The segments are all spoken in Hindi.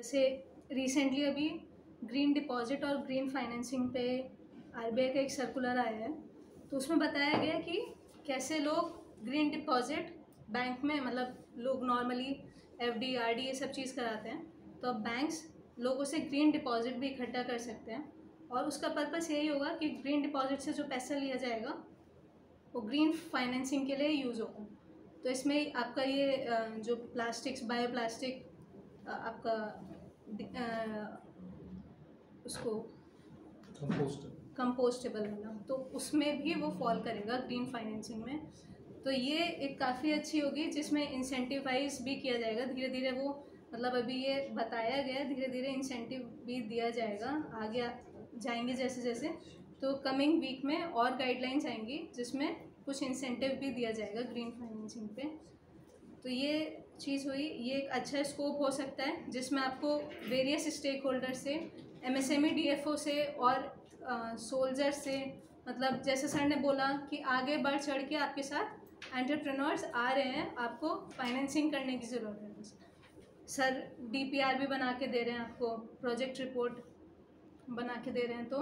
जैसे रिसेंटली अभी ग्रीन डिपॉजिट और ग्रीन फाइनेंसिंग पे आरबीआई का एक सर्कुलर आया है, तो उसमें बताया गया कि कैसे लोग ग्रीन डिपॉजिट बैंक में, मतलब लोग नॉर्मली एफडी आरडी ये सब चीज़ कराते हैं, तो अब बैंक्स लोगों से ग्रीन डिपॉजिट भी इकट्ठा कर सकते हैं। और उसका पर्पस यही होगा कि ग्रीन डिपॉजिट से जो पैसा लिया जाएगा वो ग्रीन फाइनेंसिंग के लिए यूज़ होगा। तो इसमें आपका ये जो प्लास्टिक्स, बायो प्लास्टिक आपका उसको कंपोस्टेबल वाला, तो उसमें भी वो फॉल करेगा ग्रीन फाइनेंसिंग में। तो ये एक काफ़ी अच्छी होगी जिसमें इंसेंटिवाइज भी किया जाएगा धीरे धीरे। वो मतलब अभी ये बताया गया, धीरे धीरे इंसेंटिव भी दिया जाएगा आगे जाएंगे जैसे जैसे। तो कमिंग वीक में और गाइडलाइंस आएंगी जिसमें कुछ इंसेंटिव भी दिया जाएगा ग्रीन फाइनेंसिंग पे। तो ये चीज़ हुई, ये एक अच्छा स्कोप हो सकता है जिसमें आपको वेरियस स्टेक होल्डर से, एमएसएमई डीएफओ से और सोल्जर से, मतलब जैसे सर ने बोला कि आगे बढ़ चढ़ के आपके साथ एंटरप्रेन्योर्स आ रहे हैं, आपको फाइनेंसिंग करने की ज़रूरत है। सर डीपीआर भी बना के दे रहे हैं आपको, प्रोजेक्ट रिपोर्ट बना के दे रहे हैं, तो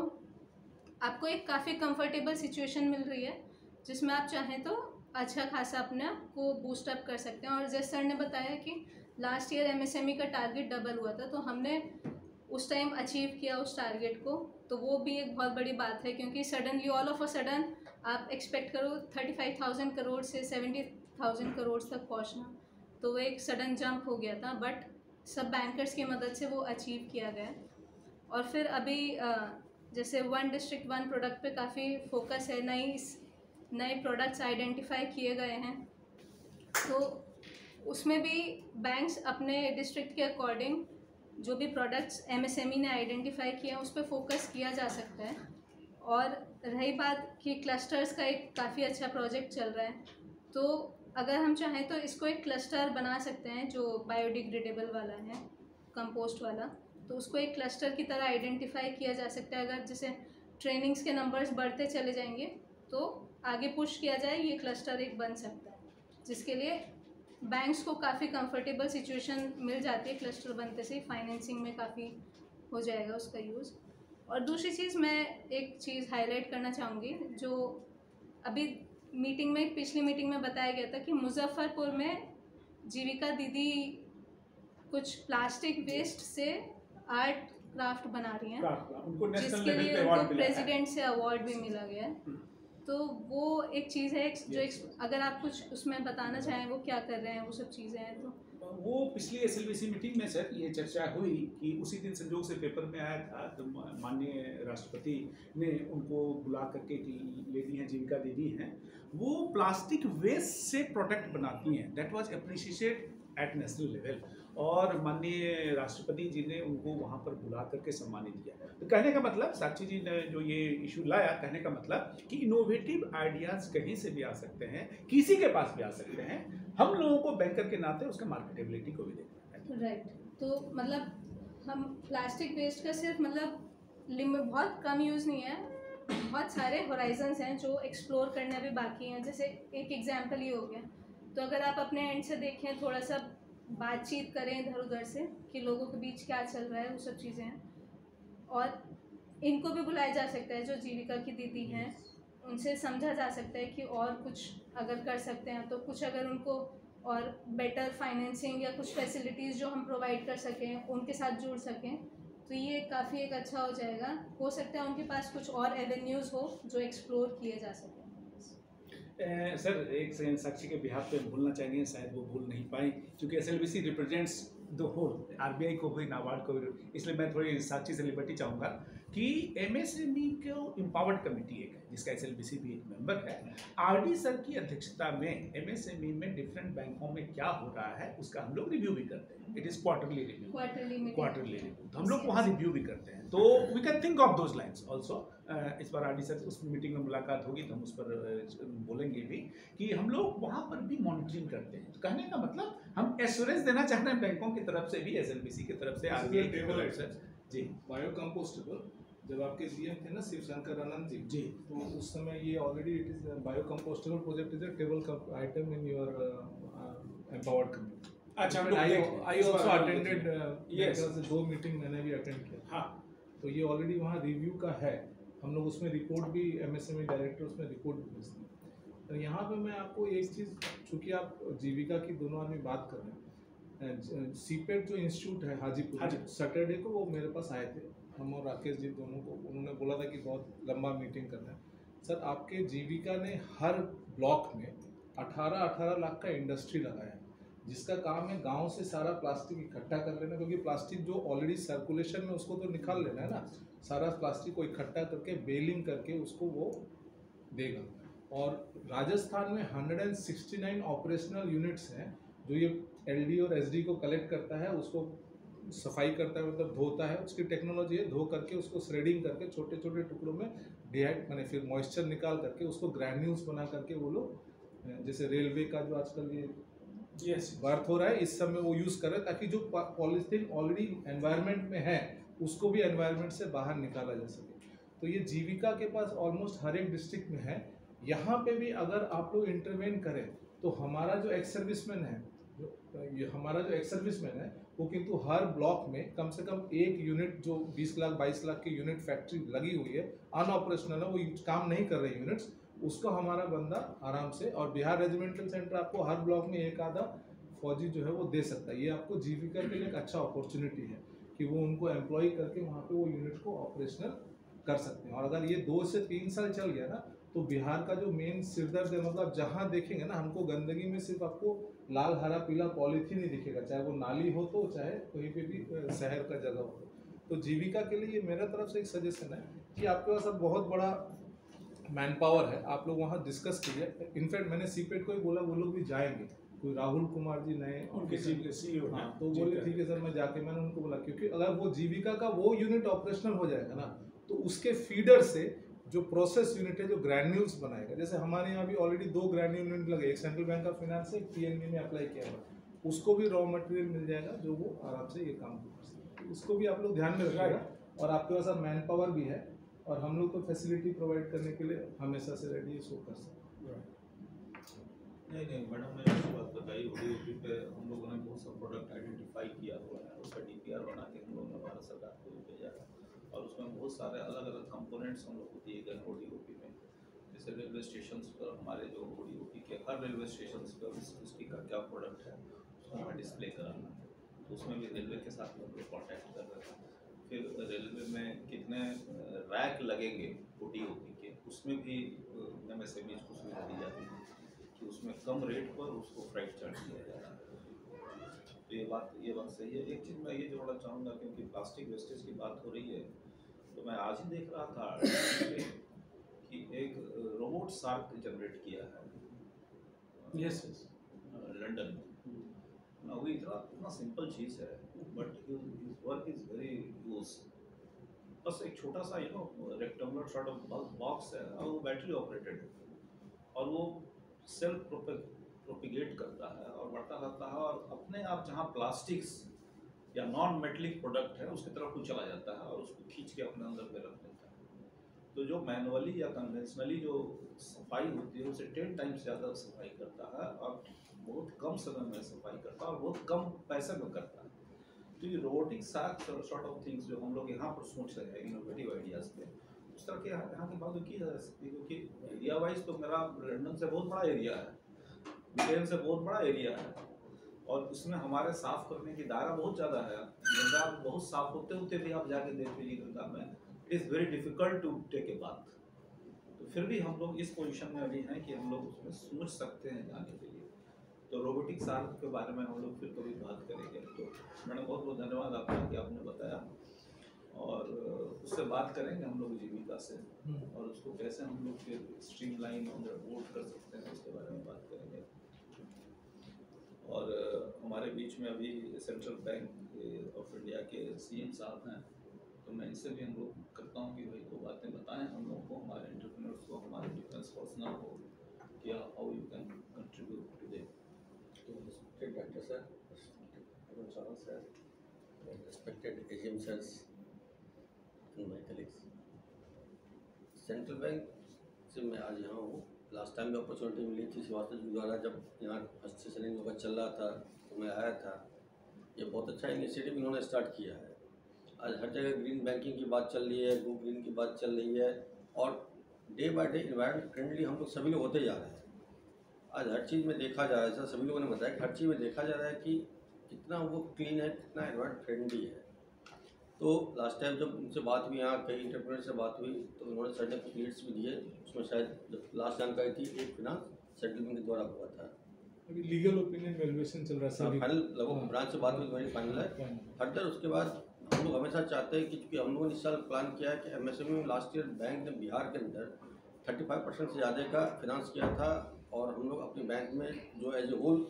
आपको एक काफ़ी कंफर्टेबल सिचुएशन मिल रही है जिसमें आप चाहें तो अच्छा खासा अपने आप को बूस्टअप कर सकते हैं। और जैसे सर ने बताया कि लास्ट ईयर एमएसएमई का टारगेट डबल हुआ था, तो हमने उस टाइम अचीव किया उस टारगेट को, तो वो भी एक बहुत बड़ी बात है। क्योंकि suddenly all of a sudden आप एक्सपेक्ट करो 35,000 करोड़ से 70,000 करोड़ तक पहुंचना, तो वो एक सडन जंप हो गया था, बट सब बैंकर्स की मदद से वो अचीव किया गया। और फिर अभी जैसे वन डिस्ट्रिक्ट वन प्रोडक्ट पे काफ़ी फोकस है, नए प्रोडक्ट्स आइडेंटिफाई किए गए हैं, तो उसमें भी बैंक्स अपने डिस्ट्रिक्ट के अकॉर्डिंग जो भी प्रोडक्ट्स एमएसएमई ने आइडेंटिफाई किए हैं उस पर फोकस किया जा सकता है। और रही बात कि क्लस्टर्स का एक काफ़ी अच्छा प्रोजेक्ट चल रहा है, तो अगर हम चाहें तो इसको एक क्लस्टर बना सकते हैं जो बायोडिग्रेडेबल वाला है, कंपोस्ट वाला, तो उसको एक क्लस्टर की तरह आइडेंटिफाई किया जा सकता है। अगर जैसे ट्रेनिंग्स के नंबर्स बढ़ते चले जाएंगे तो आगे पुश किया जाए, ये क्लस्टर एक बन सकता है, जिसके लिए बैंक्स को काफ़ी कंफर्टेबल सिचुएशन मिल जाती है। क्लस्टर बनते से फाइनेंसिंग में काफ़ी हो जाएगा उसका यूज़। और दूसरी चीज़, मैं एक चीज़ हाईलाइट करना चाहूँगी, जो अभी मीटिंग में, पिछली मीटिंग में बताया गया था कि मुजफ्फरपुर में जीविका दीदी कुछ प्लास्टिक वेस्ट से आर्ट क्राफ्ट बना रही हैं, जिसके लिए उनको प्रेसिडेंट से अवार्ड भी मिला गया है। तो वो एक चीज़ है जो अगर आप कुछ उसमें बताना चाहें वो क्या कर रहे हैं, वो सब चीज़ें हैं। तो वो पिछली एसएलबीसी मीटिंग में सर ये चर्चा हुई कि उसी दिन संजोग से पेपर में आया था, तो माननीय राष्ट्रपति ने उनको बुला करके, लेडी हैं जीविका दीदी हैं, वो प्लास्टिक वेस्ट से प्रोडक्ट बनाती हैं। That was appreciated at national level, और माननीय राष्ट्रपति जी ने उनको वहाँ पर बुला करके सम्मानित किया। तो कहने का मतलब, साक्षी जी ने जो ये इशू लाया, कहने का मतलब कि इनोवेटिव आइडियाज़ कहीं से भी आ सकते हैं, किसी के पास भी आ सकते हैं। हम लोगों को बैंकर के नाते उसका मार्केटेबिलिटी को भी देखना है। राइट। तो मतलब हम प्लास्टिक वेस्ट का सिर्फ मतलब लिमिट बहुत कम यूज़ नहीं है, बहुत सारे होराइजन्स हैं जो एक्सप्लोर करने भी बाकी हैं। जैसे एक एग्जांपल ये हो गया, तो अगर आप अपने एंड से देखें, थोड़ा सा बातचीत करें इधर उधर से कि लोगों के बीच क्या चल रहा है, वो सब चीज़ें हैं। और इनको भी बुलाया जा सकता है जो जीविका की दीदी हैं, उनसे समझा जा सकता है कि और कुछ अगर कर सकते हैं तो कुछ, अगर उनको और बेटर फाइनेंसिंग या कुछ फैसिलिटीज़ जो हम प्रोवाइड कर सकें, उनके साथ जुड़ सकें, तो ये काफ़ी एक अच्छा हो जाएगा। हो सकता है उनके पास कुछ और एवेन्यूज़ हो जो एक्सप्लोर किए जा सकें। सर एक सेकंड, साक्षी के बिहाफ पे बोलना चाहेंगे, शायद वो बोल नहीं पाए, क्योंकि SLBC represents the whole, RBI को भी, नाबार्ड को भी, इसलिए मैं थोड़ी साक्षी से लिबर्टी चाहूँगा कि एमएसएमई को एम्पावर्ड कमेटी एक है जिसका एसएलबीसी भी एक मेंबर है। आरडी सर की अध्यक्षता में एमएसएमई में डिफरेंट बैंकों में क्या हो रहा है उसका हम लोग रिव्यू भी करते हैं। इट इज़ क्वार्टरली रिव्यू, तो हम लोग वहाँ रिव्यू भी करते हैं। तो we can think of those lines also. इस बार आरडी सर उस मीटिंग में मुलाकात होगी तो हम उस पर बोलेंगे भी कि हम लोग वहाँ पर भी मॉनिटरिंग करते हैं। तो कहने का मतलब हम एश्योरेंस देना चाह रहे हैं बैंकों की तरफ से भी, एसएलबीसी की तरफ से, आरबीआई की तरफ से। जी, बायो कंपोस्टेबल जब आपके सीएम थे ना शिवशंकर आनंद जी, तो उस समय ये already it is bio compostable project is a table item in your empowered community. अच्छा, हम लोग आई देख लें। आई इस बार ऑल्सो हम लोग अटेंडेड, देखें। Yes. 2 मीटिंग मैंने भी अटेंड किया। हाँ, तो ये ऑलरेडी वहाँ रिव्यू का है, हम लोग उसमें रिपोर्ट भी MSME डायरेक्टर उसमें रिपोर्ट भी भेजते हैं। तो यहाँ पे मैं आपको एक चीज़, चूँकि आप जीविका की दोनों आदमी बात कर रहे हैं, सीपेट जो इंस्टीट्यूट है हाजीपुर में, सैटरडे को वो मेरे पास आए थे, हम और राकेश जी दोनों को, उन्होंने बोला था कि बहुत लंबा मीटिंग करना है। सर आपके जीविका ने हर ब्लॉक में 18 लाख का इंडस्ट्री लगाया है, जिसका काम है गांव से सारा प्लास्टिक इकट्ठा कर लेना, क्योंकि प्लास्टिक जो ऑलरेडी सर्कुलेशन में उसको तो निकाल लेना है ना, सारा प्लास्टिक को इकट्ठा करके बेलिंग करके उसको वो देगा। और राजस्थान में 169 ऑपरेशनल यूनिट्स हैं जो ये LD और SD को कलेक्ट करता है, उसको सफाई करता है, मतलब धोता है, उसकी टेक्नोलॉजी है, धो करके उसको श्रेडिंग करके छोटे छोटे टुकड़ों में डिहाइड मैंने फिर मॉइस्चर निकाल करके उसको ग्रैन्यूल्स बना करके वो लोग, जैसे रेलवे का जो आजकल ये बर्थ हो रहा है इस समय वो यूज़ कर रहे हैं, ताकि जो पॉलीथीन ऑलरेडी एनवायरनमेंट में है उसको भी एनवायरनमेंट से बाहर निकाला जा सके। तो ये जीविका के पास ऑलमोस्ट हर एक डिस्ट्रिक्ट में है। यहाँ पे भी अगर आप लोग इंटरवेन करें तो हमारा जो एक्स सर्विसमैन है, ये हमारा जो एक्स सर्विसमैन है वो किंतु हर ब्लॉक में कम से कम एक यूनिट, जो 20 लाख 22 लाख की यूनिट फैक्ट्री लगी हुई है अनऑपरेशनल है, वो काम नहीं कर रही यूनिट्स, उसको हमारा बंदा आराम से, और बिहार रेजिमेंटल सेंटर आपको हर ब्लॉक में एक आधा फौजी जो है वो दे सकता है। ये आपको जीविका के लिए एक अच्छा अपॉर्चुनिटी है कि वो उनको एम्प्लॉय करके वहाँ पे वो यूनिट को ऑपरेशनल कर सकते हैं। और अगर ये 2 से 3 साल चल गया ना तो बिहार का जो मेन सिरदर्द है, मतलब जहाँ देखेंगे ना हमको गंदगी में सिर्फ आपको लाल हरा पीला पॉलीथीन ही दिखेगा, चाहे वो नाली हो तो चाहे कहीं पे भी शहर का जगह हो। तो जीविका के लिए मेरा तरफ से एक सजेशन है कि आपके पास अब बहुत बड़ा मैन पावर है, आप लोग वहाँ डिस्कस कीजिए। इनफैक्ट मैंने सीपेट को ही बोला वो लोग भी जाएंगे, कोई राहुल कुमार जी नए उनके CEO हाँ, तो बोले ठीक है सर मैं जाके, मैंने उनको बोला क्योंकि अगर वो जीविका का वो यूनिट ऑपरेशनल हो जाएगा ना तो उसके फीडर से जो प्रोसेस यूनिट है जो ग्रैन्यूल्स बनाएगा, जैसे हमारे यहाँ भी ऑलरेडी 2 ग्रैन्यूल यूनिट लगे, एक सेंट्रल बैंक ऑफ फाइनेंस से PNB में अप्लाई किया हुआ, उसको भी रॉ मटेरियल मिल जाएगा जो वो आराम से ये काम कर सकते हैं। उसको भी आप लोग ध्यान में रखिएगा। और आपके पास अब मैन पावर भी है और हम लोग तो फैसिलिटी प्रोवाइड करने के लिए हमेशा से रेडी शो कर सकते हैं। नहीं मैडम ने अच्छी बात बताई। ODOP पे हम लोगों ने बहुत सा प्रोडक्ट आइडेंटिफाई किया हुआ है, उसका DPR बना के हम लोगों ने भारत सरकार को भी भेजा है और उसमें बहुत सारे अलग अलग कंपोनेंट्स हम लोग को दिए गए ODOP में। जैसे रेलवे स्टेशन पर हमारे जो ODOP के हर रेलवे स्टेशन पर उस डिस्ट्रिक्ट का क्या प्रोडक्ट है उसको हमें डिस्प्ले कराना है, तो उसमें भी रेलवे के साथ हम लोग कॉन्टैक्ट कर रहे हैं। फिर रेलवे में कितने रैक लगेंगे ODOP के, उसमें भी MSME को सुविधा दी जाती है कि उसमें कम रेट पर उसको फ्राइट चार्ज दिया जा रहा है। तो ये बात सही है। एक चीज़ मैं ये जोड़ना चाहूँगा, क्योंकि प्लास्टिक वेस्टेज की बात हो रही है, तो मैं आज ही देख रहा था कि एक रोबोट शार्क जनरेट किया है लंदन में। ना वो इतना सिंपल चीज़ है but his work is very use. बस एक छोटा सा रेक्टेंगुलर सॉर्ट ऑफ बॉक्स है और वो बैटरी ऑपरेटेड है और वो सेल्फ प्रोपिगेट करता है और बढ़ता रहता है और अपने आप जहाँ प्लास्टिक्स या नॉन मेटलिक प्रोडक्ट है उसकी तरफ वो चला जाता है और उसको खींच के अपने अंदर में रख देता है। तो जो मैनुअली या कन्वेंशनली जो सफाई होती है उसे 10 टाइम्स ज़्यादा सफाई करता है और बहुत कम समय में सफाई करता है और बहुत कम पैसे में करता है। तो ये रोबोटिक सॉर्ट ऑफ थिंग्स जो हम लोग यहाँ पर सोच रहे हैं इनोवेटिव आइडियाज़ पे, उस तरह के यहाँ की बात की जा सकती है। क्योंकि एरिया वाइज तो मेरा लंदन से बहुत बड़ा एरिया है, ब्रिटेन से बहुत बड़ा एरिया है और उसमें हमारे साफ़ करने की दायरा बहुत ज़्यादा है। गंगा बहुत साफ होते होते भी आप जाके देख लीजिए गंगा में, it is very difficult to take a bath. तो फिर भी हम लोग इस पोजीशन में अभी हैं कि हम लोग उसमें सोच सकते हैं जाने के लिए। तो रोबोटिक सार्क के बारे में हम लोग फिर कभी बात करेंगे। तो मैडम बहुत बहुत धन्यवाद आपका कि आपने बताया और उससे बात करेंगे हम लोग जीविका से और उसको कैसे हम लोग फिर स्ट्रीमलाइन ऑन द बोर्ड कर सकते हैं उसके बारे में बात करेंगे। और हमारे बीच में अभी सेंट्रल बैंक ऑफ इंडिया के CM साहब हैं, तो मैं इनसे भी अनुरोध करता हूँ कि भाई 2 बातें बताएं हम लोगों को, हमारे एंटरप्रेन्योर्स को, हमारे डिफेंस पर्सनल को, क्या how you can contribute to them. Respected Dr. Sir, Arun Saran Sir, and respected AGM Sirs and my colleagues. Central bank से मैं आज यहाँ हूँ। लास्ट टाइम भी अपॉर्चुनिटी मिली थी श्रीवास्तव जी द्वारा, जब यहाँ हस्त शिलिंग का चल रहा था तो मैं आया था। ये बहुत अच्छा इनिशिएटिव इन्होंने स्टार्ट किया है। आज हर जगह ग्रीन बैंकिंग की बात चल रही है, गो ग्रीन की बात चल रही है, और day by day environment friendly हम लोग सभी लोग होते जा रहे हैं। आज हर चीज़ में देखा जा रहा है, सभी लोगों ने बताया कि हर चीज़ में देखा जा रहा है कि कितना वो क्लीन है, कितना एनवायरमेंट फ्रेंडली है। तो लास्ट टाइम जब उनसे बात हुई, यहाँ कई इंटरप्रेनर से बात हुई, तो उन्होंने सर्टिफिकेट्स भी दिए। उसमें शायद जब लास्ट जानकारी थी एक फिनांस सेटलमेंट के द्वारा हुआ था। अभी लीगल ओपिनियन वैल्यूएशन चल रहा है सभी। फाइनल लगभग ब्रांच से बात हुई तो मेरी फाइनल है। फर्दर उसके बाद हम लोग हमेशा चाहते हैं कि चूँकि हम लोगों ने इस साल प्लान किया है कि एमएसएमई में लास्ट ईयर बैंक ने बिहार के अंदर 35% से ज़्यादा का फिनांस किया था, और हम लोग अपने बैंक में जो एज ए होल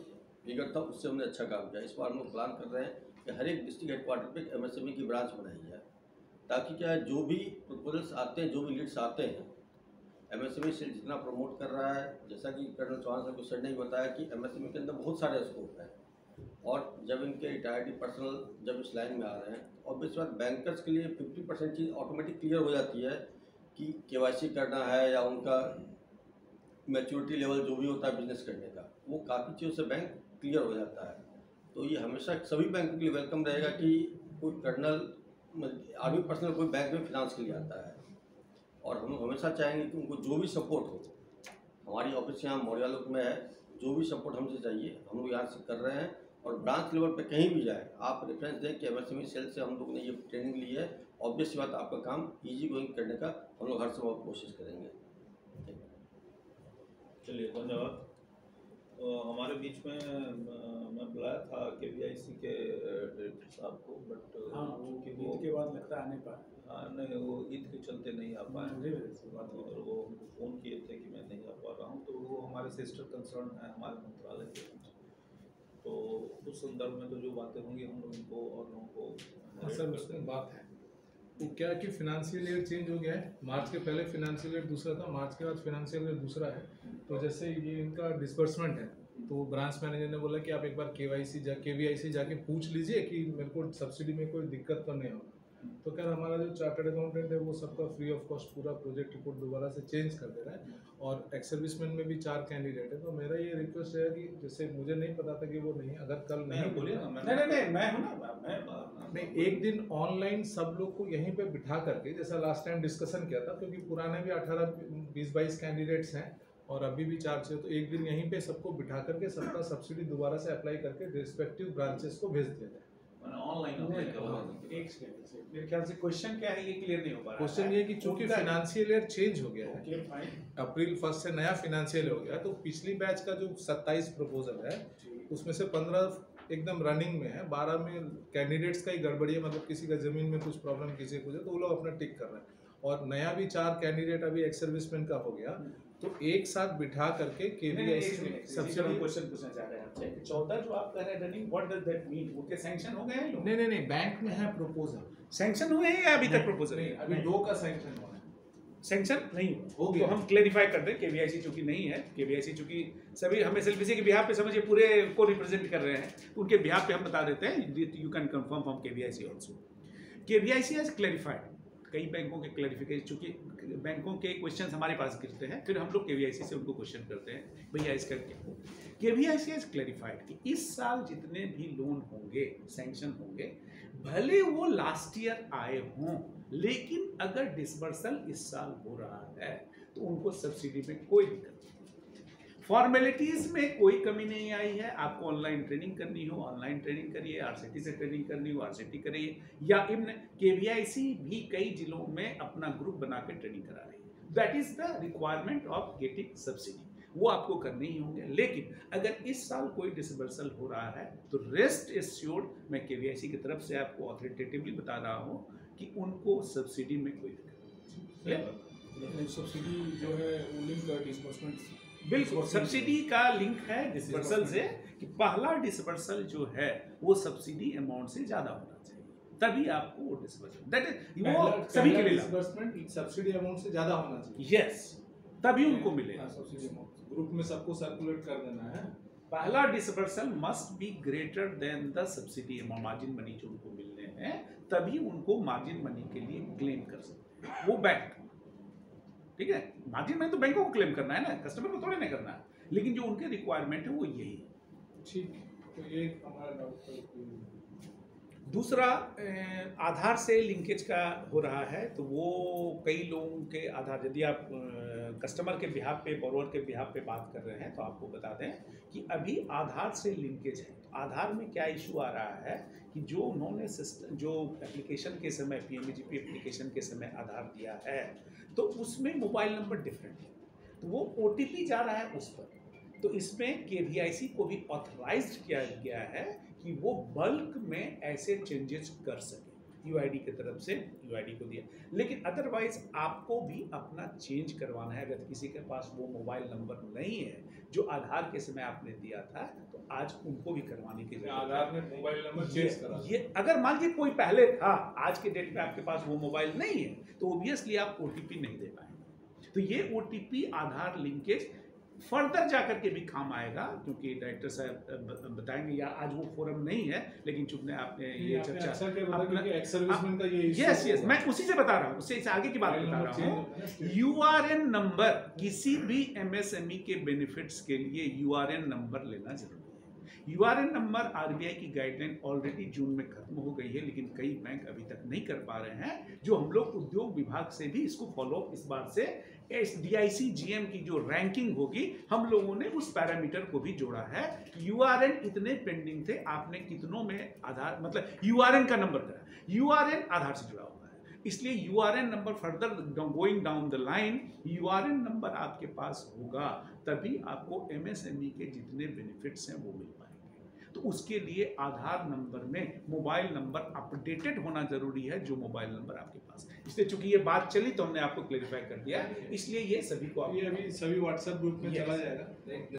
फिगर था उससे हमने अच्छा काम किया। इस बार हम लोग प्लान कर रहे हैं कि हर एक डिस्ट्रिक्ट हेडक्वार्टर पे एमएसएमई की ब्रांच बनाई जाए, ताकि क्या है, जो भी प्रपोजल्स आते हैं, जो भी लीड्स आते हैं, एमएसएमई से जितना प्रमोट कर रहा है, जैसा कि कर्नल चौहान साहब सर ने ही बताया कि एमएसएमई के अंदर बहुत सारे स्कोप है, और जब इनके रिटायर्ड पर्सनल जब इस लाइन में आ रहे हैं, ऑब्वियस बात बैंकर्स के लिए 50% चीज़ ऑटोमेटिक क्लियर हो जाती है कि केवाईसी करना है या उनका मैच्योरिटी लेवल जो भी होता है बिजनेस करने का, वो काफ़ी चीज़ों से बैंक क्लियर हो जाता है। तो ये हमेशा सभी बैंकों के लिए वेलकम रहेगा कि कोई कर्नल आर्मी पर्सनल कोई बैंक में फिनांस के लिए आता है, और हम लोग हमेशा चाहेंगे कि उनको जो भी सपोर्ट हो, हमारी ऑफिस यहाँ मौर्यालोक में है, जो भी सपोर्ट हमसे चाहिए हम लोग यहाँ से कर रहे हैं। और ब्रांच लेवल पे कहीं भी जाए, आप रेफरेंस दें कि एमएसएमई सेल से हम लोग ने ये ट्रेनिंग ली है, ऑब्वियस बात आपका काम इजी गोइंग करने का हम लोग हर समय कोशिश करेंगे। चलिए, धन्यवाद। हमारे बीच में मैं बुलाया था केवीआईसी के डायरेक्टर साहब को, बट हाँ, वो ईद के बाद लगता है आने पाए। हाँ, नहीं, वो ईद के चलते नहीं आ पाए, और वो हमको फ़ोन किए थे कि मैं नहीं आ पा रहा हूँ। तो वो हमारे सिस्टर कंसर्न है हमारे मंत्रालय के, तो उस संदर्भ में तो जो बातें होंगी हम लोग उनको और लोगों को सर उसमें बात है वो क्या कि फिनेंशियल ईयर चेंज हो गया है। मार्च के पहले फिनेंशियल ईयर दूसरा था, मार्च के बाद फिनेंशियल ईयर दूसरा है। तो जैसे ये इनका डिसबर्समेंट है, तो ब्रांच मैनेजर ने बोला कि आप एक बार केवीआईसी जाके पूछ लीजिए कि मेरे को सब्सिडी में कोई दिक्कत तो नहीं होगा। तो खैर हमारा जो चार्टर्ड अकाउंटेंट है वो सबका फ्री ऑफ कॉस्ट पूरा प्रोजेक्ट रिपोर्ट दोबारा से चेंज कर दे रहा है, और एक्स सर्विसमैन में भी 4 कैंडिडेट है। तो मेरा ये रिक्वेस्ट है कि जैसे मुझे नहीं पता था कि वो नहीं, अगर कल नहीं बोलिए ना, नहीं मैं हूँ ना, नहीं, एक दिन ऑनलाइन सब लोग को यहीं पे बिठा करके, जैसा लास्ट टाइम डिस्कशन किया था, क्योंकि पुराने भी 18-20-22 कैंडिडेट्स हैं और अभी भी 4-6, तो एक दिन यहीं पे सबको बिठा करके सबका सब्सिडी दोबारा से अप्लाई करके रिस्पेक्टिव ब्रांचेस को भेज दिया जाए। ऑनलाइन एक सेकंड, मेरे ख्याल से क्वेश्चन क्या है ये क्लियर नहीं हो पा रहा है। क्वेश्चन ये कि चूंकि फाइनेंशियल ईयर चेंज हो गया है, ओके फाइन, अप्रैल 1 से नया फाइनेंशियल हो गया, तो पिछली बैच का जो 27 प्रपोजल है उसमें से 15 एकदम रनिंग में है, 12 में कैंडिडेट्स का ही गड़बड़ी है, मतलब किसी का जमीन में कुछ प्रॉब्लम, किसी को तो वो लोग अपना टिक कर रहे हैं, और नया भी 4 कैंडिडेट अभी एक्स सर्विसमैन का हो गया। तो एक साथ बिठा करके केवीआईसी सब्सिडी क्वेश्चन पूछना चाह रहे हैं आपसे। 14 जो आप कह रहे हैं running, what does that mean? उनके सैंक्शन हो गए हैं लोग? नहीं, बैंक में है प्रपोजल, सैंक्शन हुए हैं या अभी तक प्रपोजल नहीं, अभी 2 का सैंक्शन हुआ है, सैंक्शन नहीं हो तो गया। हम क्लेरिफाई कर दें, केवीआईसी चूंकि नहीं है, केवीआईसी चूंकि सभी हम एसएलबीसी के बिहाफ पे समझिए पूरे को रिप्रेजेंट कर रहे हैं, उनके बिहाफ पे हम बता देते हैं, you can confirm from KVIC also. KVIC has clarified कई बैंकों के क्लैरिफिकेशन, चूंकि बैंकों के क्वेश्चंस हमारे पास गिरते हैं, फिर हम लोग केवीआईसी से उनको क्वेश्चन करते हैं, भैया इसका क्या हो। केवीआईसी हैज क्लैरिफाइड कि इस साल जितने भी लोन होंगे, सैंक्शन होंगे, भले वो लास्ट ईयर आए हों, लेकिन अगर डिसबर्सल इस साल हो रहा है तो उनको सब्सिडी में कोई दिक्कत नहीं। फॉर्मेलिटीज में कोई कमी नहीं आई है। आपको ऑनलाइन ट्रेनिंग करनी हो ऑनलाइन ट्रेनिंग करिए, आरसीटी से ट्रेनिंग करनी हो आरसीटी करिए, या इवन केवीआईसी भी कई जिलों में अपना ग्रुप बना के ट्रेनिंग करा रही है। That is the requirement of getting subsidy, वो आपको करने ही होंगे। लेकिन अगर इस साल कोई डिसबर्सल हो रहा है तो रेस्ट एश्योर्ड, मैं केवीआईसी की तरफ से आपको ऑथोरिटेटिवली बता रहा हूँ कि उनको सब्सिडी में कोई दिक्कत नहीं। सब्सिडी जो है वो लिंक का डिस्बर्समेंट, बिल्कुल सब्सिडी का लिंक है डिसबर्सल से, कि पहला डिसबर्सल जो है वो सब्सिडी अमाउंट से ज्यादा होना चाहिए, तभी आपको वो डिसबर्सल, दैट इज वो सभी के लिए डिसबर्समेंट सब्सिडी अमाउंट से ज्यादा होना चाहिए। यस, तभी उनको मिलेगा। सब्सिडी अमाउंट ग्रुप में सबको सर्कुलेट कर देना है। पहला disbursal must be greater than the subsidy amount, margin money जो उनको मिलने हैं, तभी उनको मार्जिन मनी के लिए क्लेम कर सकते हैं वो बैंक। ठीक है, मार्जिन मनी तो बैंकों को क्लेम करना है ना, कस्टमर को थोड़े नहीं करना है, लेकिन जो उनके रिक्वायरमेंट है वो यही है। ठीक। तो ये हमारा डाउट था। दूसरा आधार से लिंकेज का हो रहा है, तो वो कई लोगों के आधार, यदि आप कस्टमर के बिहाफ पे, बोरोवर के बिहाफ पे बात कर रहे हैं, तो आपको बता दें कि अभी आधार से लिंकेज है। आधार में क्या इशू आ रहा है कि जो उन्होंने सिस्टम, जो एप्लीकेशन के समय, PMEGP एप्लीकेशन के समय आधार दिया है, तो उसमें मोबाइल नंबर डिफरेंट है, तो वो OTP जा रहा है उस पर। तो इसमें KVIC को भी ऑथराइज किया गया है कि वो बल्क में ऐसे चेंजेस कर सके। UID की तरफ से UID को दिया, लेकिन अदरवाइज आपको भी अपना चेंज करवाना है। अगर किसी के पास वो मोबाइल नंबर नहीं है जो आधार के समय आपने दिया था, तो आज उनको भी करवाने की जरूरत है। आधार में मोबाइल नंबर चेंज करा, ये अगर मान लीजिए कोई पहले था, आज के डेट में आपके पास वो मोबाइल नहीं है, तो ऑब्वियसली आप OTP नहीं दे पाएंगे। तो ये OTP आधार लिंकेज फर्दर जाकर के भी काम आएगा, क्योंकि डायरेक्टर साहब बताएंगे, या आज वो फोरम नहीं है, लेकिन चुपने आपने ये चर्चा, यस मैं उसी से बता रहा हूँ, उससे आगे की बात बता रहा हूँ। URN नंबर, किसी भी MSME के बेनिफिट्स के लिए URN नंबर लेना जरूरी है। URN नंबर RBI की गाइडलाइन ऑलरेडी जून में खत्म हो गई है, लेकिन कई बैंक अभी तक नहीं कर पा रहे हैं, जो हम लोग उद्योग विभाग से भी इसको फॉलो इस बार से DIC GM की जो रैंकिंग होगी, हम लोगों ने उस पैरामीटर को भी जोड़ा है। URN इतने पेंडिंग थे, आपने कितनों में आधार, मतलब URN का नंबर करा, URN आधार से जुड़ा हुआ है, इसलिए URN number further going down the line, URN number आपके पास होगा, तभी आपको MSME के जितने बेनिफिट्स हैं वो मिल पाएंगे। तो उसके लिए आधार नंबर में मोबाइल नंबर अपडेटेड होना जरूरी है, जो मोबाइल नंबर आपके पास है। इसलिए चूंकि ये बात चली तो हमने आपको क्लेरिफाई कर दिया, इसलिए ये सभी को, ये अभी सभी WhatsApp ग्रुप में चला जाएगा।